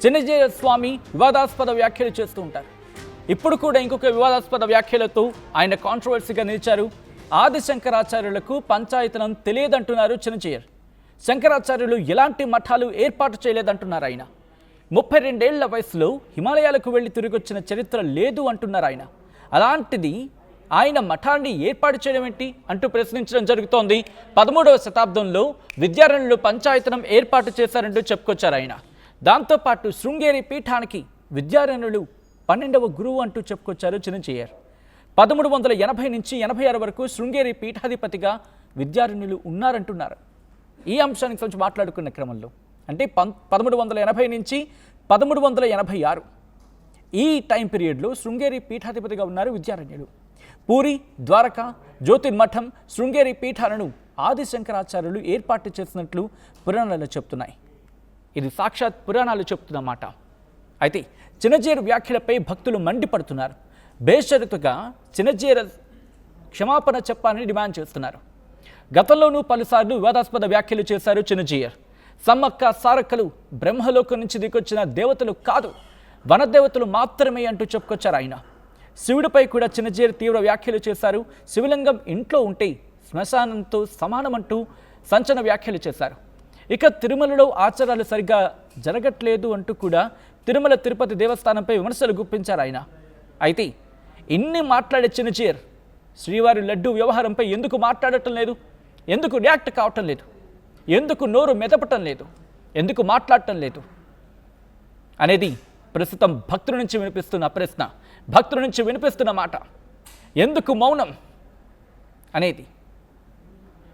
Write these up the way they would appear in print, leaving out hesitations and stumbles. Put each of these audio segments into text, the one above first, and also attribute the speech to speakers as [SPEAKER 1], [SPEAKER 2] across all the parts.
[SPEAKER 1] చిన్నజీర స్వామి వివాదాస్పద వ్యాఖ్యలు చేస్తూ ఉంటారు. ఇప్పుడు కూడా ఇంకొక వివాదాస్పద వ్యాఖ్యలతో ఆయన కాంట్రవర్సీగా నిలిచారు. ఆది శంకరాచార్యులకు పంచాయతనం తెలియదంటున్నారు చిన్నజీయర్. శంకరాచార్యులు ఎలాంటి మఠాలు ఏర్పాటు చేయలేదంటున్నారు ఆయన. 32 ఏళ్ల వయసులో హిమాలయాలకు వెళ్లి తిరిగొచ్చిన చరిత్ర లేదు అంటున్నారు ఆయన. అలాంటిది ఆయన మఠాన్ని ఏర్పాటు చేయడం ఏంటి అంటూ ప్రశ్నించడం జరుగుతోంది. 13వ శతాబ్దంలో విద్యారణ్యులు పంచాయతనం ఏర్పాటు చేశారంటూ చెప్పుకొచ్చారు ఆయన. దాంతోపాటు శృంగేరి పీఠానికి విద్యారణ్యులు 12వ గురువు అంటూ చెప్పుకొచ్చారు చిన్నజీయర్. 1380 నుంచి 86 వరకు శృంగేరి పీఠాధిపతిగా విద్యారణ్యులు ఉన్నారంటున్నారు. ఈ అంశానికి సంబంధించి మాట్లాడుకున్న క్రమంలో అంటే 1380 నుంచి 1386 ఈ టైం పీరియడ్లో శృంగేరి పీఠాధిపతిగా ఉన్నారు విద్యారణ్యులు. పూరి, ద్వారకా, జ్యోతిర్మఠం, శృంగేరి పీఠాలను ఆది శంకరాచార్యులు ఏర్పాటు చేసినట్లు పురాణాలు చెప్తున్నాయి. ఇది సాక్షాత్ పురాణాలు చెప్తున్నమాట. అయితే చిన్నజీయర్ వ్యాఖ్యలపై భక్తులు మండిపడుతున్నారు. బేషరతుగా చిన్నజీయర్ క్షమాపణ చెప్పాలని డిమాండ్ చేస్తున్నారు. గతంలోనూ పలుసార్లు వివాదాస్పద వ్యాఖ్యలు చేశారు చిన్నజీయర్. సమ్మక్క సారక్కలు బ్రహ్మలోకం నుంచి దిగొచ్చిన దేవతలు కాదు, వనదేవతలు మాత్రమే అంటూ చెప్పుకొచ్చారు ఆయన. శివుడిపై కూడా చిన్నజీయర్ తీవ్ర వ్యాఖ్యలు చేశారు. శివలింగం ఇంట్లో ఉంటే శ్మశానంతో సమానమంటూ సంచలన వ్యాఖ్యలు చేశారు. ఇక తిరుమలలో ఆచారాలు సరిగ్గా జరగట్లేదు అంటూ కూడా తిరుమల తిరుపతి దేవస్థానంపై విమర్శలు గుప్పించారు ఆయన. అయితే ఇన్ని మాట్లాడే చిన్నజీయర్ శ్రీవారి లడ్డూ వ్యవహారంపై ఎందుకు మాట్లాడటం లేదు, ఎందుకు రియాక్ట్ కావటం లేదు, ఎందుకు నోరు మెదపటం లేదు, ఎందుకు మాట్లాడటం లేదు అనేది ప్రస్తుతం భక్తుల నుంచి వినిపిస్తున్న ప్రశ్న, భక్తుల నుంచి వినిపిస్తున్న మాట. ఎందుకు మౌనం అనేది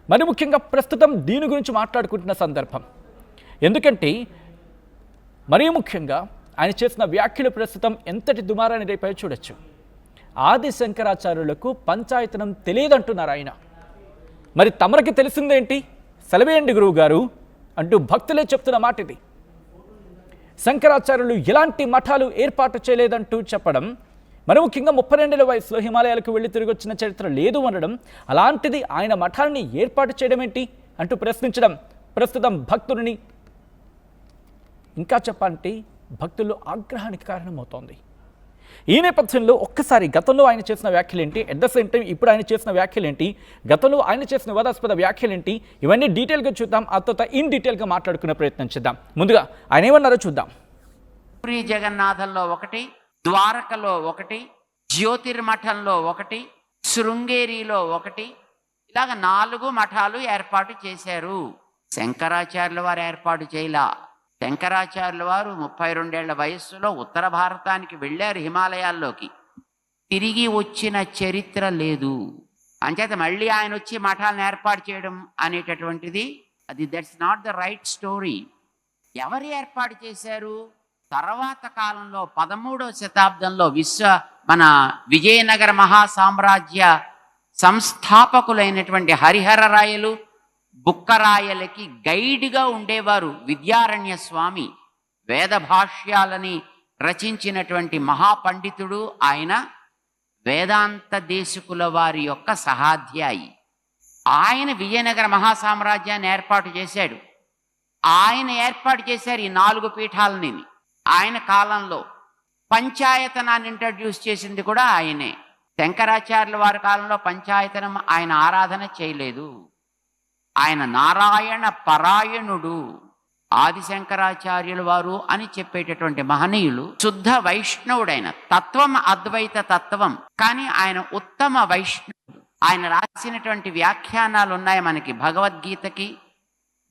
[SPEAKER 1] మరి ముఖ్యంగా ప్రస్తుతం దీని గురించి మాట్లాడుకుంటున్న సందర్భం. ఎందుకంటే మరీ ముఖ్యంగా ఆయన చేసిన వ్యాఖ్యలు ప్రస్తుతం ఎంతటి దుమారాన్ని రేపై చూడొచ్చు. ఆది శంకరాచార్యులకు పంచాయతనం తెలియదంటున్నారు ఆయన. మరి తమరికి తెలిసిందేంటి, సెలవేయండి గురువు గారు అంటూ భక్తులే చెప్తున్న మాట ఇది. శంకరాచార్యులు ఎలాంటి మఠాలు ఏర్పాటు చేయలేదంటూ చెప్పడం, మరి ముఖ్యంగా 32 వయసులో హిమాలయాలకు వెళ్ళి తిరిగి వచ్చిన చరిత్ర లేదు అనడం, అలాంటిది ఆయన మఠాన్ని ఏర్పాటు చేయడం ఏంటి అంటూ ప్రశ్నించడం ప్రస్తుతం భక్తులని ఇంకా చెప్పాలంటే భక్తుల్లో ఆగ్రహానికి కారణమవుతోంది. ఈ నేపథ్యంలో ఒక్కసారి గతంలో ఆయన చేసిన వ్యాఖ్యలేంటి, అట్ ద సేమ్ టైం ఇప్పుడు ఆయన చేసిన వ్యాఖ్యలేంటి, గతంలో ఆయన చేసిన వివాదాస్పద వ్యాఖ్యలేంటి, ఇవన్నీ డీటెయిల్గా చూద్దాం. ఆ తర్వాత ఇన్ డీటెయిల్గా మాట్లాడుకునే ప్రయత్నం చేద్దాం. ముందుగా ఆయన ఏమన్నారో చూద్దాం.
[SPEAKER 2] పూరి జగన్నాథంలో ఒకటి, ద్వారకలో ఒకటి, జ్యోతిర్మఠంలో ఒకటి, శృంగేరిలో ఒకటి, ఇలాగ 4 మఠాలు ఏర్పాటు చేశారు. శంకరాచార్యుల వారు ఏర్పాటు చేయలా. శంకరాచార్యుల వారు 32 ఏళ్ల వయస్సులో ఉత్తర భారతానికి వెళ్ళారు, హిమాలయాల్లోకి. తిరిగి వచ్చిన చరిత్ర లేదు. అంచేత మళ్ళీ ఆయన వచ్చి మఠాలను ఏర్పాటు చేయడం అనేటటువంటిది that's not the right story. ఎవరు ఏర్పాటు చేశారు? తర్వాత కాలంలో 13వ శతాబ్దంలో మన విజయనగర మహాసామ్రాజ్య సంస్థాపకులైనటువంటి హరిహరరాయలు, బుక్కరాయలకి గైడ్గా ఉండేవారు విద్యారణ్య స్వామి. వేద భాష్యాలని రచించినటువంటి మహాపండితుడు ఆయన. వేదాంత దేశికుల వారి యొక్క సహాధ్యాయి ఆయన. విజయనగర మహాసామ్రాజ్యాన్ని ఏర్పాటు చేశాడు. ఆయన ఏర్పాటు చేశారు ఈ 4 పీఠాలని. ఆయన కాలంలో పంచాయతనాన్ని ఇంట్రడ్యూస్ చేసింది కూడా ఆయనే. శంకరాచార్యుల వారి కాలంలో పంచాయతనం ఆయన ఆరాధన చేయలేదు. ఆయన నారాయణ పరాయణుడు. ఆదిశంకరాచార్యుల వారు అని చెప్పేటటువంటి మహనీయులు శుద్ధ వైష్ణవుడైన తత్వం, అద్వైత తత్వం. కానీ ఆయన ఉత్తమ వైష్ణవుడు. ఆయన రాసినటువంటి వ్యాఖ్యానాలు ఉన్నాయి మనకి భగవద్గీతకి,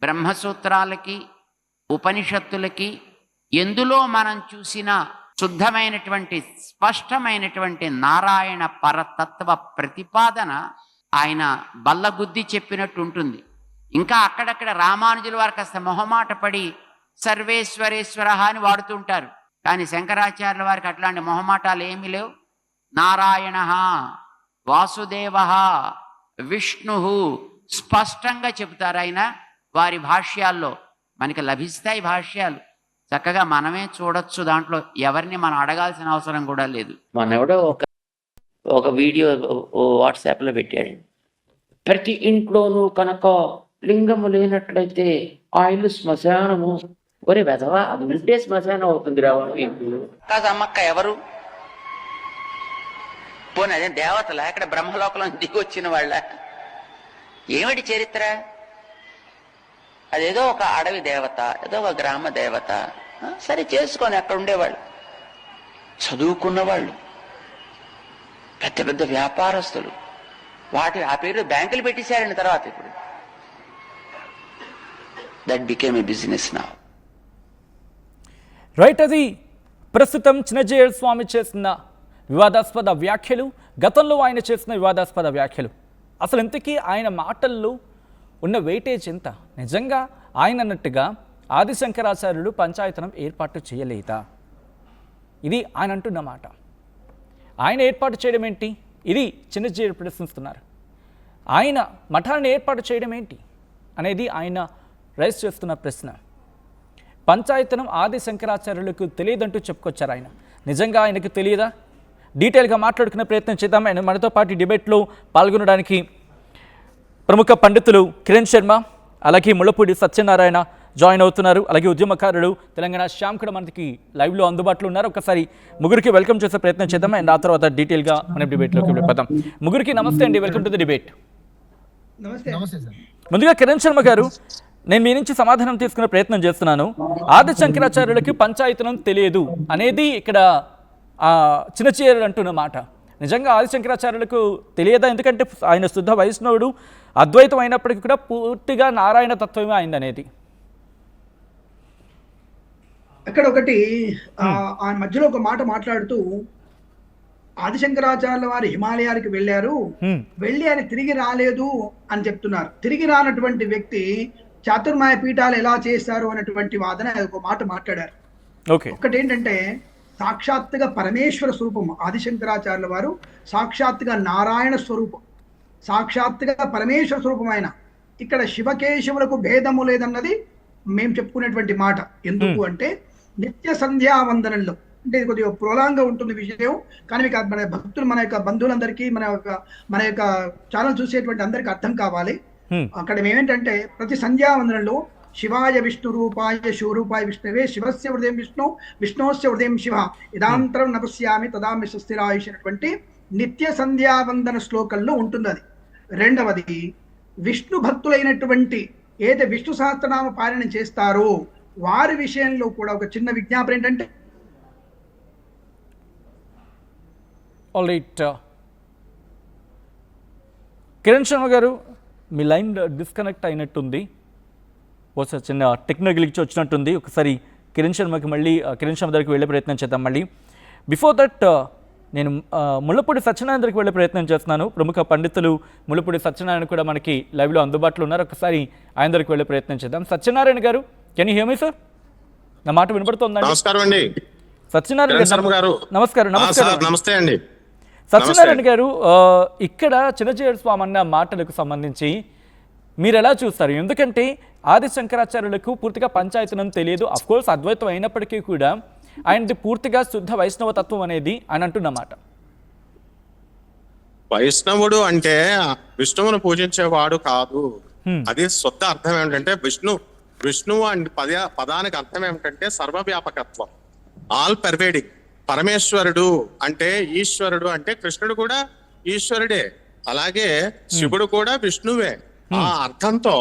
[SPEAKER 2] బ్రహ్మసూత్రాలకి, ఉపనిషత్తులకి. ఎందులో మనం చూసిన శుద్ధమైనటువంటి స్పష్టమైనటువంటి నారాయణ పరతత్వ ప్రతిపాదన ఆయన బల్లగుద్ది చెప్పినట్టు ఉంటుంది. ఇంకా అక్కడక్కడ రామానుజుల వారు కాస్త మొహమాట పడి సర్వేశ్వరేశ్వర అని వాడుతుంటారు. కానీ శంకరాచార్యుల వారికి అట్లాంటి మొహమాటాలు ఏమీ లేవు. నారాయణ, వాసుదేవ, విష్ణు స్పష్టంగా చెబుతారు ఆయన. వారి భాష్యాల్లో మనకి లభిస్తాయి భాష్యాలు. చక్కగా మనమే చూడొచ్చు. దాంట్లో ఎవరిని మనం అడగాల్సిన అవసరం కూడా లేదు.
[SPEAKER 3] మనెవడో ఒక వీడియో వాట్సాప్లో పెట్టాడు. ప్రతి ఇంట్లోనూ కనుక లింగము లేనట్లయితే ఆ ఇల్లు శ్మశానము, ఒరే వెధవా, అది ఉంటే శ్మశానం అవుతుంది రావాడు ఇప్పుడు.
[SPEAKER 2] కాదు అమ్మక్క ఎవరు? పోనీ అదే దేవతల ఇక్కడ బ్రహ్మలోకంలో దిగి వచ్చిన వాళ్ళ? ఏమిటి చరిత్ర? అదేదో ఒక అడవి దేవత, ఏదో ఒక గ్రామ దేవత. సరే చేసుకొని అక్కడ ఉండేవాళ్ళు, చదువుకున్న వాళ్ళు, పెద్ద పెద్ద వ్యాపారస్తులు, ఆ పేరు బ్యాంకులు పెట్టేశారని తర్వాత ఇప్పుడు that became a business now.
[SPEAKER 1] Right, అది ప్రస్తుతం చిన్నజీయర్ స్వామి చేసిన వివాదాస్పద వ్యాఖ్యలు, గతంలో ఆయన చేసిన వివాదాస్పద వ్యాఖ్యలు. అసలు ఇంతకీ ఆయన మాటల్లో ఉన్న వెయిటేజ్ ఎంత? నిజంగా ఆయన అన్నట్టుగా ఆదిశంకరాచార్యులు పంచాయతనం ఏర్పాటు చేయలేదా? ఇది ఆయన అంటున్న మాట. ఆయన ఏర్పాటు చేయడం ఏంటి? ఇది చిన్నజీయర్ ప్రశ్నిస్తున్నారు. ఆయన మఠాన్ని ఏర్పాటు చేయడం ఏంటి అనేది ఆయన రైజ్ చేస్తున్న ప్రశ్న. పంచాయతనం ఆది శంకరాచార్యులకు తెలియదంటూ చెప్పుకొచ్చారు ఆయన. నిజంగా ఆయనకు తెలియదా? డీటెయిల్గా మాట్లాడుకునే ప్రయత్నం చేద్దాం. ఆయన మనతో పాటు డిబేట్లో పాల్గొనడానికి ప్రముఖ పండితులు కిరణ్ శర్మ, అలాగే ముళ్ళపూడి సత్యనారాయణ జాయిన్ అవుతున్నారు. అలాగే ఉద్యమకారులు తెలంగాణ శ్యామ్ కూడా మనకి లైవ్లో అందుబాటులో ఉన్నారు. ఒకసారి ముగ్గురికి వెల్కమ్ చేసే ప్రయత్నం చేద్దాం. అండ్ ఆ తర్వాత డీటెయిల్గా మనం డిబేట్లోకి వెళ్ళిపోదాం. ముగ్గురికి నమస్తే అండి, వెల్కమ్ టు ది డిబేట్. ముందుగా కిరణ్ శర్మ గారు, నేను మీ నుంచి సమాధానం తీసుకునే ప్రయత్నం చేస్తున్నాను. ఆది శంకరాచార్యులకి పంచాయతనం తెలియదు అనేది ఇక్కడ చిన్నచీయర్ అంటున్న మాట. నిజంగా ఆది శంకరాచార్యులకు తెలియదా? ఎందుకంటే ఆయన శుద్ధ వైష్ణవుడు, అద్వైతం అయినప్పటికీ కూడా పూర్తిగా నారాయణ తత్వమే అయింది అనేది.
[SPEAKER 4] అక్కడ ఒకటి ఆ మధ్యలో ఒక మాట మాట్లాడుతూ ఆదిశంకరాచార్యుల వారు హిమాలయానికి వెళ్ళారు, వెళ్ళి ఆయన తిరిగి రాలేదు అని చెప్తున్నారు. తిరిగి రానటువంటి వ్యక్తి చాతుర్మాయ పీఠాలు ఎలా చేశారు అన్నటువంటి వాదన ఒక మాట మాట్లాడారు. ఒకటి ఏంటంటే, సాక్షాత్తుగా పరమేశ్వర స్వరూపం ఆదిశంకరాచార్యుల వారు, సాక్షాత్తుగా నారాయణ స్వరూపం, సాక్షాత్తుగా పరమేశ్వర స్వరూపం ఆయన. ఇక్కడ శివకేశవులకు భేదము లేదన్నది మేము చెప్పుకునేటువంటి మాట. ఎందుకు అంటే నిత్య సంధ్యావందనంలో, అంటే ఇది కొద్దిగా ప్రోలాంగా ఉంటుంది విషయం, కానీ మీకు మన భక్తులు, మన యొక్క బంధువులందరికీ, మన యొక్క ఛానల్ చూసేటువంటి అందరికీ అర్థం కావాలి. అక్కడ ఏమేంటంటే ప్రతి సంధ్యావందనంలో శివాయ విష్ణు రూపాయ శివరూపాయ విష్ణువే శివస్య హృదయం విష్ణు విష్ణోస్య హృదయం శివ ఇదాంతరం నపస్యామి తదామి సుస్థిరాయుష్ అనేటువంటి నిత్య సంధ్యావందన శ్లోకంలో ఉంటుంది అది. రెండవది, విష్ణు భక్తులైనటువంటి ఏదైతే విష్ణు సహస్రనామ పారాయణ చేస్తారో వారి విషయంలో కూడా ఒక చిన్న విజ్ఞాపన ఏంటంటే,
[SPEAKER 1] ఆల్రైట్ కిరణ్ శర్మ గారు, మీ లైన్ డిస్కనెక్ట్ అయినట్టుంది, ఒకసారి చిన్న టెక్నికల్ గ్లిచ్ వచ్చినట్టుంది. ఒకసారి కిరణ్ శర్మకి మళ్ళీ కిరణ్ శర్మ దగ్గరికి వెళ్ళే ప్రయత్నం చేద్దాం. మళ్ళీ బిఫోర్ దట్ నేను ముళ్ళపూడి సత్యనారాయణ దగ్గరికి వెళ్ళే ప్రయత్నం చేస్తున్నాను. ప్రముఖ పండితులు ముళ్ళపూడి సత్యనారాయణ కూడా మనకి లైవ్లో అందుబాటులో ఉన్నారు. ఒకసారి ఆయన దగ్గరికి వెళ్ళే ప్రయత్నం చేద్దాం. సత్యనారాయణ గారు, can you here me sir? నా మాట వినపడుతుందండి?
[SPEAKER 5] నమస్కారం అండి
[SPEAKER 1] సత్యనారాయణ గారు. నమస్కారం.
[SPEAKER 5] నమస్తే అండి
[SPEAKER 1] సత్యనారాయణ గారు, ఇక్కడ చిన్నజీయర్ స్వామి అన్న మాటలకు సంబంధించి మీరు ఎలా చూస్తారు? ఎందుకంటే ఆది శంకరాచార్యులకు పూర్తిగా పంచాయతనం తెలియదు. అఫ్కోర్స్ అద్వైతం అయినప్పటికీ కూడా ఆయనది పూర్తిగా శుద్ధ వైష్ణవ తత్వం అనేది అని అంటున్నమాట.
[SPEAKER 5] వైష్ణవుడు అంటే విష్ణువును పూజించేవాడు కాదు. అది శుద్ధ అర్థం ఏమిటంటే విష్ణువు అంటే పదానికి అర్థం ఏమిటంటే సర్వవ్యాపకత్వం, ఆల్ పర్వేడింగ్. పరమేశ్వరుడు అంటే ఈశ్వరుడు, అంటే కృష్ణుడు కూడా ఈశ్వరుడే, అలాగే శివుడు కూడా విష్ణువే. ఆ అర్థంతో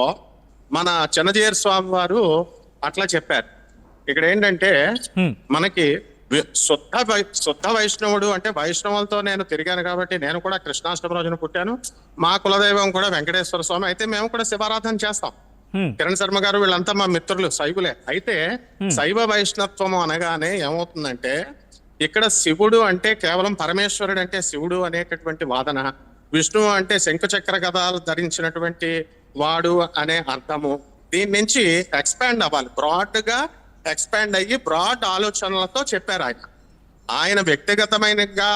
[SPEAKER 5] మన చిన్నజీయర్ స్వామి వారు అట్లా చెప్పారు. ఇక్కడ ఏంటంటే మనకి శుద్ధ వైష్ణవుడు అంటే వైష్ణవులతో నేను తిరిగాను కాబట్టి నేను కూడా కృష్ణాష్టమి రోజున పుట్టాను. మా కులదైవం కూడా వెంకటేశ్వర స్వామి, అయితే మేము కూడా శివారాధన చేస్తాం. కిరణ్ శర్మ గారు వీళ్ళంతా మా మిత్రులు, శైవులే. అయితే శైవ వైష్ణత్వము అనగానే ఏమవుతుందంటే, ఇక్కడ శివుడు అంటే కేవలం పరమేశ్వరుడు అంటే శివుడు అనేటటువంటి వాదన, విష్ణువు అంటే శంఖచక్ర గదాలు ధరించినటువంటి వాడు అనే అర్థము. దీని నుంచి ఎక్స్పాండ్ అవ్వాలి, బ్రాడ్ గా ఎక్స్పాండ్ అయ్యి బ్రాడ్ ఆలోచనలతో చెప్పారు ఆయన. ఆయన వ్యక్తిగతమైనగా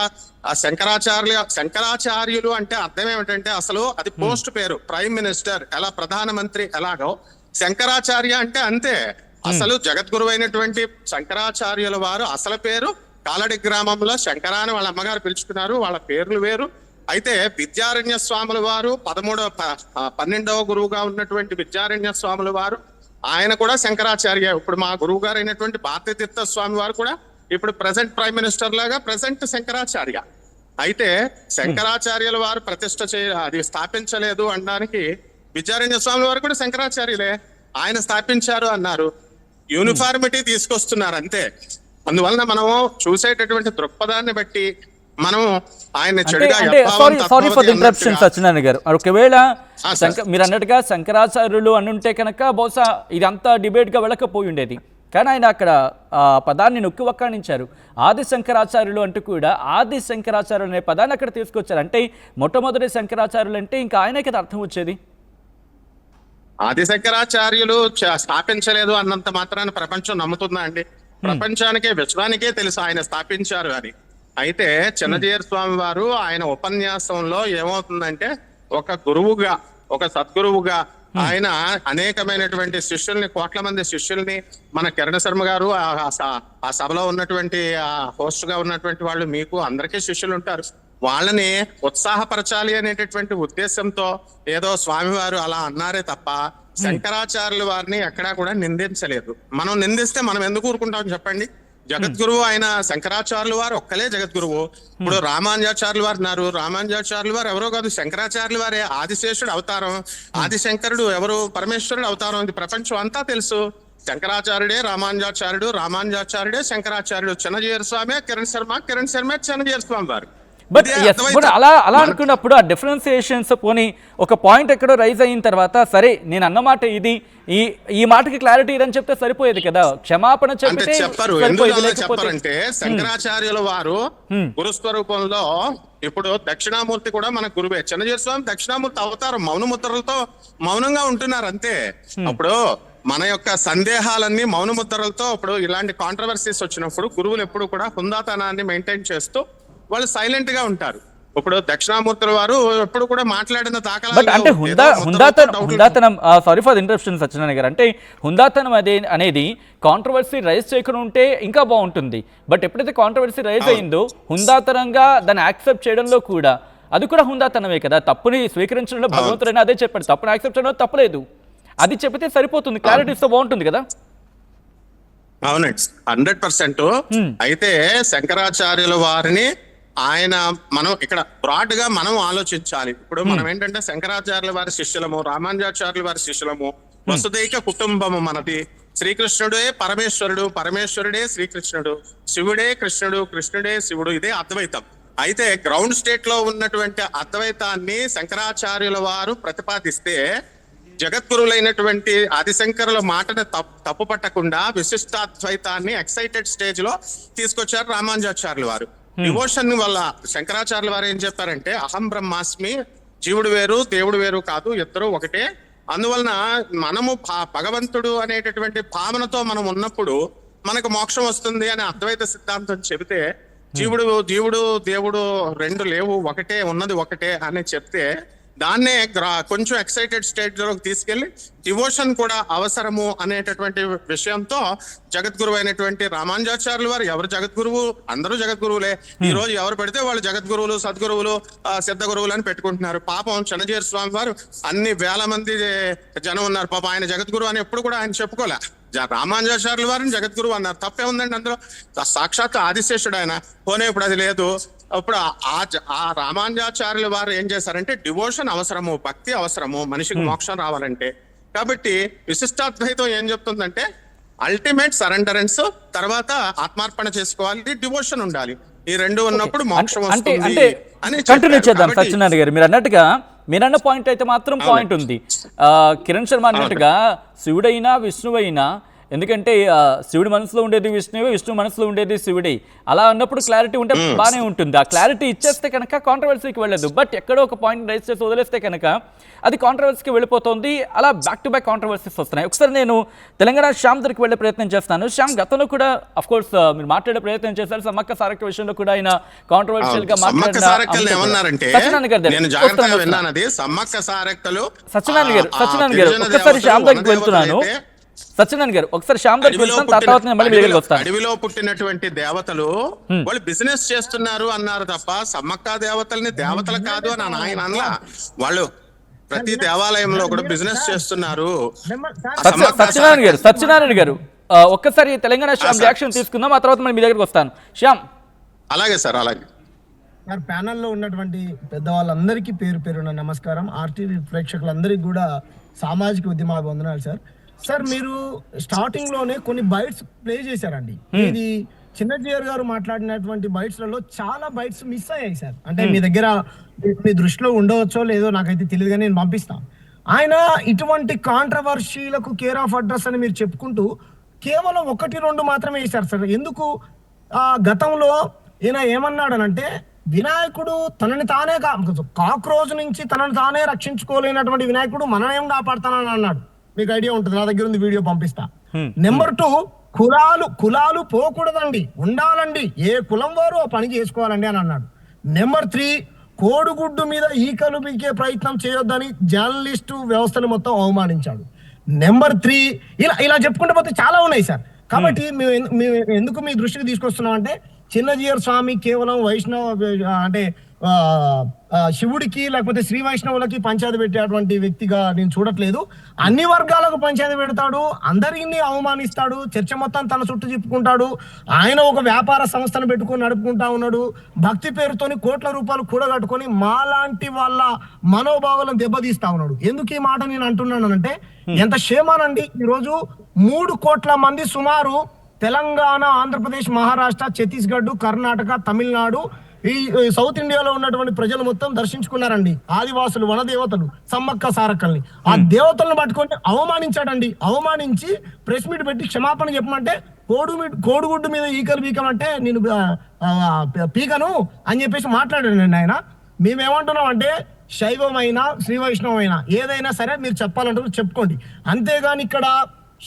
[SPEAKER 5] శంకరాచార్యులు అంటే అర్థం ఏమిటంటే, అసలు అది పోస్ట్ పేరు, ప్రైమ్ మినిస్టర్ ఎలా ప్రధానమంత్రి ఎలాగో శంకరాచార్య అంటే అంతే. అసలు జగద్గురు అయినటువంటి శంకరాచార్యుల వారు అసలు పేరు కాలడి గ్రామంలో శంకర అని వాళ్ళ అమ్మగారు పిలుచుకున్నారు, వాళ్ళ పేర్లు వేరు. అయితే విద్యారణ్య స్వాముల వారు 12వ గురువుగా ఉన్నటువంటి విద్యారణ్య స్వాముల వారు ఆయన కూడా శంకరాచార్య. ఇప్పుడు మా గురువు గారు అయినటువంటి భారతీ తీర్థ స్వామి వారు కూడా ఇప్పుడు ప్రెసెంట్ ప్రైమ్ మినిస్టర్ లాగా ప్రెసెంట్ శంకరాచార్య. అయితే శంకరాచార్యుల వారు అది స్థాపించలేదు అనడానికి విద్యారణ్య స్వామి వారు కూడా శంకరాచార్యులే, ఆయన స్థాపించారు అన్నారు. యూనిఫార్మిటీ తీసుకొస్తున్నారు అంతే. అందువలన మనం చూసేటటువంటి దృక్పథాన్ని బట్టి మనం ఆయన చెడుగా
[SPEAKER 1] sorry for the interruption Satyanarayana గారు. ఒకవేళ మీరు అన్నట్టుగా శంకరాచార్యులు అనుంటే కనుక బహుశా ఇదంతా డిబేట్ గా వెళ్ళకపోయి ఉండేది. కానీ ఆయన అక్కడ పదాన్ని నొక్కి వక్కాణించారు. ఆది శంకరాచార్యులు అంటూ కూడా ఆది శంకరాచార్యులు అనే పదాన్ని అక్కడ తీసుకొచ్చారు. అంటే మొట్టమొదటి శంకరాచార్యులు అంటే ఇంకా ఆయనకి అర్థం వచ్చేది.
[SPEAKER 5] ఆది శంకరాచార్యులు స్థాపించలేదు అన్నంత మాత్రాన్ని ప్రపంచం నమ్ముతుందా అండి? ప్రపంచానికే విశ్వానికే తెలుసు ఆయన స్థాపించారు అని. అయితే చిన్నజీయర్ స్వామి వారు ఆయన ఉపన్యాసంలో ఏమవుతుందంటే ఒక గురువుగా, ఒక సద్గురువుగా ఆయన అనేకమైనటువంటి శిష్యుల్ని, కోట్ల మంది శిష్యుల్ని, మన కిరణ శర్మ గారు ఆ సభలో ఉన్నటువంటి హోస్ట్ గా ఉన్నటువంటి వాళ్ళు మీకు అందరికీ శిష్యులు ఉంటారు. వాళ్ళని ఉత్సాహపరచాలి అనేటటువంటి ఉద్దేశంతో ఏదో స్వామివారు అలా అన్నారే తప్ప శంకరాచార్యుల వారిని ఎక్కడా కూడా నిందించలేదు. మనం నిందిస్తే మనం ఎందుకు ఊరుకుంటాం చెప్పండి? జగద్గురువు ఆయన శంకరాచార్యుల వారు ఒక్కలే జగద్గురువు. ఇప్పుడు రామానుజాచార్యుల వారు ఉన్నారు. రామానుజాచార్యుల వారు ఎవరో కాదు, శంకరాచార్యుల వారే ఆదిశేషుడు అవతారం. ఆదిశంకరుడు ఎవరు? పరమేశ్వరుడు అవతారం. ఇది ప్రపంచం అంతా తెలుసు. శంకరాచార్యుడే రామానుజాచార్యుడు, రామానుజాచార్యుడే శంకరాచార్యుడు. చిన్నజీయర్ స్వామి కిరణ్ శర్మ, కిరణ్ శర్మ చిన్నజీయర్ స్వామి వారు.
[SPEAKER 1] బట్ అలా అనుకున్నప్పుడు ఆ డిఫరెన్సియేషన్స్ పోనీ ఒక పాయింట్ ఎక్కడో రైజ్ అయిన తర్వాత సరే నేను అన్నమాట ఇది, ఈ మాటకి క్లారిటీ ఇదని చెప్తే సరిపోయేది కదా. క్షమాపణ
[SPEAKER 5] చెప్పారంటే శంకరాచార్యుల వారు గురుస్వరూపంలో ఇప్పుడు దక్షిణామూర్తి కూడా మన గురువే. చిన్నజీయర్ స్వామి దక్షిణామూర్తి అవతారం, మౌనముద్రలతో మౌనంగా ఉంటున్నారు అంతే. అప్పుడు మన యొక్క సందేహాలన్నీ మౌనముద్రలతో, ఇప్పుడు ఇలాంటి కాంట్రవర్సీస్ వచ్చినప్పుడు గురువులు ఎప్పుడు కూడా హుందాతనాన్ని మెయింటైన్ చేస్తూ వాళ్ళు సైలెంట్ గా ఉంటారు. ఇప్పుడు దక్షిణామూర్తుల వారు ఎప్పుడు కూడా మాట్లాడిన దాఖలా
[SPEAKER 1] అంటే హుందాతనం సారీ ఫర్ ఇంటరప్షన్ సత్యనారాయణ గారు, అంటే హుందాతనం అనేది కాంట్రవర్సీ రైజ్ చేయకుండా ఉంటే ఇంకా బాగుంటుంది. బట్ ఎప్పుడైతే కాంట్రవర్సీ రైజ్ అయిందో హుందాతనంగా దాన్ని యాక్సెప్ట్ చేయడంలో కూడా అది కూడా హుందాతనమే కదా. తప్పుని స్వీకరించడంలో భగవంతుడైనా అదే చెప్పాడు, తప్పుని యాక్సెప్ట్ చేయడంలో తప్పలేదు. అది చెప్తే సరిపోతుంది, క్లారిటీ ఇస్తే బాగుంటుంది కదా.
[SPEAKER 5] అవునండి, 100%. అయితే శంకరాచార్యుల వారిని ఆయన మనం ఇక్కడ బ్రాడ్ గా మనం ఆలోచించాలి. ఇప్పుడు మనం ఏంటంటే శంకరాచార్యుల వారి శిష్యులము, రామానుజాచార్యుల వారి శిష్యులము, వసుదైక కుటుంబము మనది. శ్రీకృష్ణుడే పరమేశ్వరుడు, పరమేశ్వరుడే శ్రీకృష్ణుడు, శివుడే కృష్ణుడు, కృష్ణుడే శివుడు. ఇదే అద్వైతం. అయితే గ్రౌండ్ స్టేట్ లో ఉన్నటువంటి అద్వైతాన్ని శంకరాచార్యుల వారు ప్రతిపాదిస్తే జగద్గురువులైనటువంటి ఆదిశంకరుల మాటను తప్పు పట్టకుండా విశిష్టాద్వైతాన్ని ఎక్సైటెడ్ స్టేజ్ లో తీసుకొచ్చారు రామానుజాచార్యుల వారు. డివోషన్ వల్ల శంకరాచార్యుల వారు ఏం చెప్పారంటే అహం బ్రహ్మాస్మి, జీవుడు వేరు దేవుడు వేరు కాదు, ఇద్దరు ఒకటే. అందువలన మనము భగవంతుడు అనేటటువంటి భావనతో మనం ఉన్నప్పుడు మనకు మోక్షం వస్తుంది అని అద్వైత సిద్ధాంతం చెబితే, జీవుడు దేవుడు రెండు లేవు, ఒకటే ఉన్నది ఒకటే అని చెప్తే దాన్నే కొంచెం ఎక్సైటెడ్ స్టేట్ లోకి తీసుకెళ్లి డివోషన్ కూడా అవసరము అనేటటువంటి విషయంతో జగద్గురువు అయినటువంటి రామానుజాచార్యుల వారు, ఎవరు జగద్గురువు? అందరూ జగద్గురువులే. ఈ రోజు ఎవరు పెడితే వాళ్ళు జగద్గురువులు, సద్గురువులు, సిద్ధ గురువులు అని పెట్టుకుంటున్నారు. పాపం చిన్నజీయర్ స్వామి వారు అన్ని వేల మంది జనం ఉన్నారు, పాపం ఆయన జగద్గురువు అని ఎప్పుడు కూడా ఆయన చెప్పుకోలే. రామానుజాచార్యుల వారిని జగద్గురువు అన్నారు, తప్పే ఉందండి అందులో? సాక్షాత్ ఆదిశేషుడు ఆయన. పోనీ ఇప్పుడు అది లేదు. ఇప్పుడు ఆ రామానుజాచార్యుల వారు ఏం చేశారంటే డివోషన్ అవసరము, భక్తి అవసరము మనిషికి మోక్షం రావాలంటే. కాబట్టి విశిష్టాద్వైతం ఏం చెప్తుందంటే అల్టిమేట్ సరెండరెన్స్, తర్వాత ఆత్మార్పణ చేసుకోవాలి, డివోషన్ ఉండాలి. ఈ రెండు ఉన్నప్పుడు మోక్షం వస్తుంది అని
[SPEAKER 1] కంటిన్యూ చేద్దాం. సత్యనారాయణ గారు మీరు అన్నట్టుగా, మీరన్న పాయింట్ అయితే మాత్రం పాయింట్ ఉంది. కిరణ్ శర్మ అన్నట్టుగా శివుడైనా విష్ణువైనా, ఎందుకంటే శివుడి మనసులో ఉండేది విష్ణువే, విష్ణు మనసులో ఉండేది శివుడే. అలా అన్నప్పుడు క్లారిటీ ఉంటే బాగానే ఉంటుంది. ఆ క్లారిటీ ఇచ్చేస్తే కనుక కాంట్రవర్సీకి వెళ్ళదు. బట్ ఎక్కడో ఒక పాయింట్ రైజ్ చేసి వదిలేస్తే కనుక అది కాంట్రవర్సీకి వెళ్ళిపోతుంది. అలా బ్యాక్ టు బ్యాక్ కాంట్రవర్సీస్ వస్తున్నాయి. ఒకసారి నేను తెలంగాణ శ్యామ్ దగ్గరికి వెళ్ళే ప్రయత్నం చేస్తాను. శ్యామ్, గతంలో కూడా అఫ్ కోర్స్ మీరు మాట్లాడే ప్రయత్నం చేశారు. సమ్మక్క సారక్క విషయంలో కూడా ఆయన కాంట్రవర్షియల్ గా మాట్లాడారు.
[SPEAKER 5] సత్యనారాయణ
[SPEAKER 1] గారు ఒకసారి శ్యామ్ దగ్గరికి వెళ్తున్నాను. సత్యనారాయణ గారు ఒకసారి శ్యామ్ దగ్గరికి వెళ్తాను, తర్వాత మళ్ళీ దగ్గరికి వస్తాను.
[SPEAKER 5] అడవిలో పుట్టినటువంటి దేవతలు వాళ్ళు బిజినెస్ చేస్తున్నారు అన్నారు తప్ప సమ్మక్క దేవతల్ని దేవతలు కాదు అని ఆయన అనలా. వాళ్ళు ప్రతి దేవాలయంలో కూడా బిజినెస్ చేస్తున్నారు.
[SPEAKER 1] సత్యనారాయణ గారు ఒక్కసారి తెలంగాణ శ్యామ్ రియాక్షన్ తీసుకుందాం, ఆ తర్వాత మీ దగ్గరకు వస్తాను. శ్యామ్.
[SPEAKER 5] అలాగే సార్, అలాగే
[SPEAKER 6] సార్. ప్యానెల్లో ఉన్నటువంటి పెద్దవాళ్ళందరికీ పేరు పేరున నమస్కారం. ఆర్టీవీ ప్రేక్షకులందరికీ కూడా సామాజిక ఉద్యమాభివందనాలు సార్. సార్, మీరు స్టార్టింగ్ లోనే కొన్ని బైట్స్ ప్లే చేశారండి. ఇది చిన్నజీఆర్ గారు మాట్లాడినటువంటి బైట్స్ లలో చాలా బైట్స్ మిస్ అయ్యాయి సార్. అంటే మీ దగ్గర మీ దృష్టిలో ఉండవచ్చో లేదో నాకైతే తెలియదు, కానీ నేను పంపిస్తాను. ఆయన ఇటువంటి కాంట్రవర్సీలకు కేర్ ఆఫ్ అడ్రస్ అని మీరు చెప్పుకుంటూ కేవలం 1-2 మాత్రమే వేశారు సార్. ఎందుకు? గతంలో ఈయన ఏమన్నాడనంటే, వినాయకుడు తనని తానే కాక్రోజ్ నుంచి తనని తానే రక్షించుకోలేనటువంటి వినాయకుడు మననేం కాపాడతానని అన్నాడు. మీకు ఐడియా ఉంటుంది, నా దగ్గర ఉంది, వీడియో పంపిస్తా. నెంబర్ 2, కులాలు పోకూడదండి, ఉండాలండి, ఏ కులం వారు ఆ పని చేసుకోవాలండి అని అన్నాడు. నెంబర్ 3, కోడిగుడ్డు మీద ఈకలు పీకే ప్రయత్నం చేయొద్దని జర్నలిస్టు వ్యవస్థను మొత్తం అవమానించాడు. నెంబర్ 3, ఇలా చెప్పుకుంటూ పోతే చాలా ఉన్నాయి సార్. కాబట్టి మేము ఎందుకు మీ దృష్టికి తీసుకొస్తున్నాం అంటే, చిన్నజీఆర్ స్వామి కేవలం వైష్ణవ అంటే శివుడికి లేకపోతే శ్రీ వైష్ణవులకి పంచాయతీ పెట్టేటువంటి వ్యక్తిగా నేను చూడట్లేదు. అన్ని వర్గాలకు పంచాయతీ పెడతాడు, అందరినీ అవమానిస్తాడు, చర్చ మొత్తం తన చుట్టూ చెప్పుకుంటాడు. ఆయన ఒక వ్యాపార సంస్థను పెట్టుకొని నడుపుకుంటా ఉన్నాడు. భక్తి పేరుతోని కోట్ల రూపాయలు కూడగట్టుకొని మాలాంటి వాళ్ళ మనోభావాలను దెబ్బతీస్తా ఉన్నాడు. ఎందుకు ఈ మాట నేను అంటున్నానంటే, ఎంత క్షేమానండి, ఈరోజు 3 కోట్ల మంది సుమారు తెలంగాణ, ఆంధ్రప్రదేశ్, మహారాష్ట్ర, ఛత్తీస్గఢ్, కర్ణాటక, తమిళనాడు, ఈ సౌత్ ఇండియాలో ఉన్నటువంటి ప్రజలు మొత్తం దర్శించుకున్నారండి. ఆదివాసులు, వనదేవతలు, సమ్మక్క సారక్కల్ని, ఆ దేవతలను పట్టుకొని అవమానించాడండి. అవమానించి ప్రెస్ మీట్ పెట్టి క్షమాపణ చెప్పమంటే, కోడిగుడ్డు మీద ఈకలు పీకమంటే నేను పీకను అని చెప్పేసి మాట్లాడాడండి ఆయన. మేమేమంటున్నాం అంటే, శైవమైనా శ్రీ వైష్ణవమైనా ఏదైనా సరే మీరు చెప్పాలంటే చెప్పుకోండి. అంతేగాని ఇక్కడ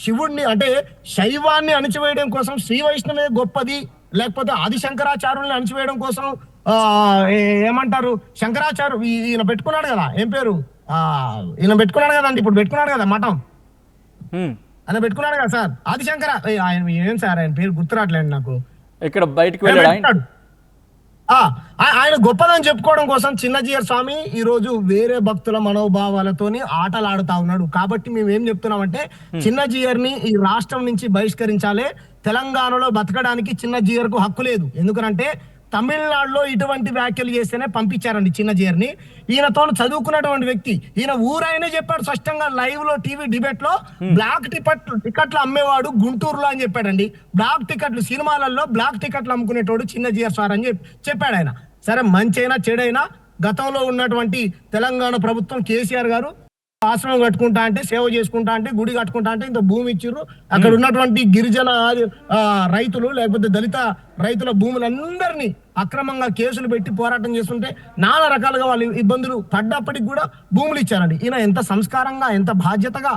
[SPEAKER 6] శివుడిని అంటే శైవాన్ని అణిచివేయడం కోసం శ్రీ వైష్ణవే గొప్పది, లేకపోతే ఆది శంకరాచార్యుల్ని అణిచివేయడం కోసం ఏమంటారు శంకరాచార్య ఈయన పెట్టుకున్నాడు కదా, ఏం పేరు ఈయన పెట్టుకున్నాడు కదండి, ఇప్పుడు పెట్టుకున్నాడు కదా మఠం, ఆయన పెట్టుకున్నాడు కదా సార్, ఆది శంకర ఆయన ఏం సార్ ఆయన పేరు గుర్తురాట్లేదు నాకు.
[SPEAKER 1] ఇక్కడ బయటకు వెళ్ళాడు
[SPEAKER 6] ఆయన గొప్పదని చెప్పుకోవడం కోసం చిన్నజీఆర్ స్వామి ఈ రోజు వేరే భక్తుల మనోభావాలతోని ఆటలాడుతా ఉన్నాడు. కాబట్టి మేము ఏం చెప్తున్నామంటే, చిన్నజీఆర్ ని ఈ రాష్ట్రం నుంచి బహిష్కరించాలి. తెలంగాణలో బతకడానికి చిన్నజీఆర్ కు హక్కు లేదు. ఎందుకంటే తమిళనాడులో ఇటువంటి వ్యాఖ్యలు చేస్తేనే పంపించారండి చిన్నజీఆర్ ని. ఈయనతో చదువుకున్నటువంటి వ్యక్తి, ఈయన ఊరైనా చెప్పాడు స్పష్టంగా లైవ్ లో టీవీ డిబేట్ లో, బ్లాక్ టికెట్లు అమ్మేవాడు గుంటూరులో అని చెప్పాడండి. బ్లాక్ టికెట్లు సినిమాలలో బ్లాక్ టికెట్లు అమ్ముకునేటోడు చిన్నజీఆర్ సార్ అని చెప్పాడు ఆయన. సరే, మంచైనా చెడైనా గతంలో ఉన్నటువంటి తెలంగాణ ప్రభుత్వం కేసీఆర్ గారు ఆశ్రమం కట్టుకుంటా అంటే, సేవ చేసుకుంటా అంటే, గుడి కట్టుకుంటా అంటే ఇంత భూమి ఇచ్చిర్రు. అక్కడ ఉన్నటువంటి గిరిజన రైతులు లేకపోతే దళిత రైతుల భూములందరినీ అక్రమంగా కేసులు పెట్టి పోరాటం చేస్తుంటే నానా రకాలుగా వాళ్ళు ఇబ్బందులు పడ్డప్పటికి కూడా భూములు ఇచ్చారండి. ఈయన ఎంత సంస్కారంగా, ఎంత బాధ్యతగా,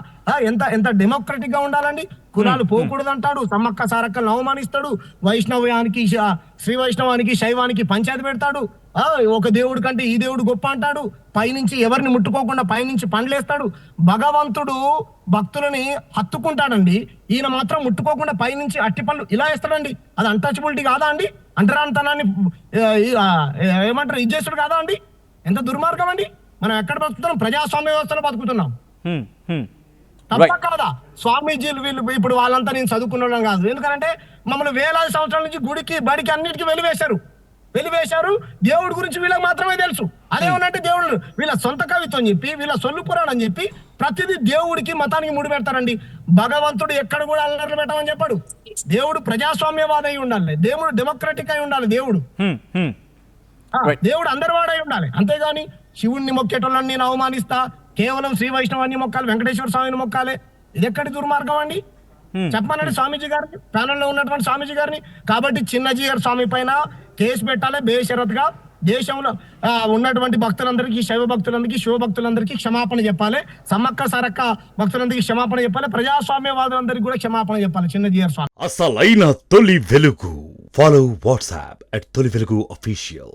[SPEAKER 6] ఎంత డెమోక్రటిక్ గా ఉండాలండి. కులాలు పోకూడదు అంటాడు, సమ్మక్క సారక్కలను అవమానిస్తాడు, వైష్ణవానికి శ్రీ వైష్ణవానికి శైవానికి పంచాయతీ పెడతాడు. ఒక దేవుడి కంటే ఈ దేవుడు గొప్ప అంటాడు. పైనుంచి ఎవరిని ముట్టుకోకుండా పైనుంచి పండ్లేస్తాడు. భగవంతుడు భక్తులని హత్తుకుంటాడండి, ఈయన మాత్రం ముట్టుకోకుండా పైనుంచి అట్టి పళ్ళు ఇలా వేస్తాడండి. అది అన్టచబిలిటీ కాదా అండి? అంటరానితనాన్ని ఏమంటారు ఇచ్చేస్తాడు కాదా అండి? ఎంత దుర్మార్గం అండి. మనం ఎక్కడ బతుకుతున్నాం? ప్రజాస్వామ్య వ్యవస్థలో బతుకుతున్నాం. తప్ప కాదా? స్వామీజీలు వీళ్ళు ఇప్పుడు వాళ్ళంతా నేను చదువుకున్నాం కాదు. ఎందుకంటే మమ్మల్ని వేలాది సంవత్సరాల నుంచి గుడికి బడికి అన్నిటికీ వెలివేశారు. దేవుడి గురించి వీళ్ళకి మాత్రమే తెలుసు. అదేమన్నంటే దేవుడు వీళ్ళ సొంత కవిత్వం చెప్పి, వీళ్ళ సొల్లు పురాణం అని చెప్పి ప్రతిదీ దేవుడికి మతానికి ముడి పెడతారండి. భగవంతుడు ఎక్కడ కూడా అల్లర్లు పెట్టమని చెప్పాడు. దేవుడు ప్రజాస్వామ్యవాద అయి ఉండాలి, దేవుడు డెమోక్రటిక్ అయి ఉండాలి, దేవుడు అందరి వాడై ఉండాలి. అంతేగాని శివుణ్ణి మొక్కేటోళ్ళని నేను అవమానిస్తా, కేవలం శ్రీ వైష్ణవాన్ని మొక్కాలి, వెంకటేశ్వర స్వామిని మొక్కాలి, ఇది ఎక్కడి దుర్మార్గం అండి? చెప్పమనండి స్వామీజీ గారిని, ప్యానెల్లో ఉన్నటువంటి స్వామీజీ గారిని. కాబట్టి చిన్నజీఆర్ స్వామి పైన కేసు పెట్టాలి బేషరత్గా. దేశంలో ఉన్నటువంటి భక్తులందరికీ, శైవ భక్తులందరికీ, శివ భక్తులందరికీ క్షమాపణ చెప్పాలి. సమ్మక్క సారక్క భక్తులందరికీ క్షమాపణ చెప్పాలి. ప్రజాస్వామ్యవాదులందరికీ కూడా క్షమాపణ చెప్పాలి చిన్నజీఆర్ స్వామి.
[SPEAKER 7] అసలైన తొలి వెలుగు. ఫాలో వాట్సాప్ @తొలి వెలుగు official.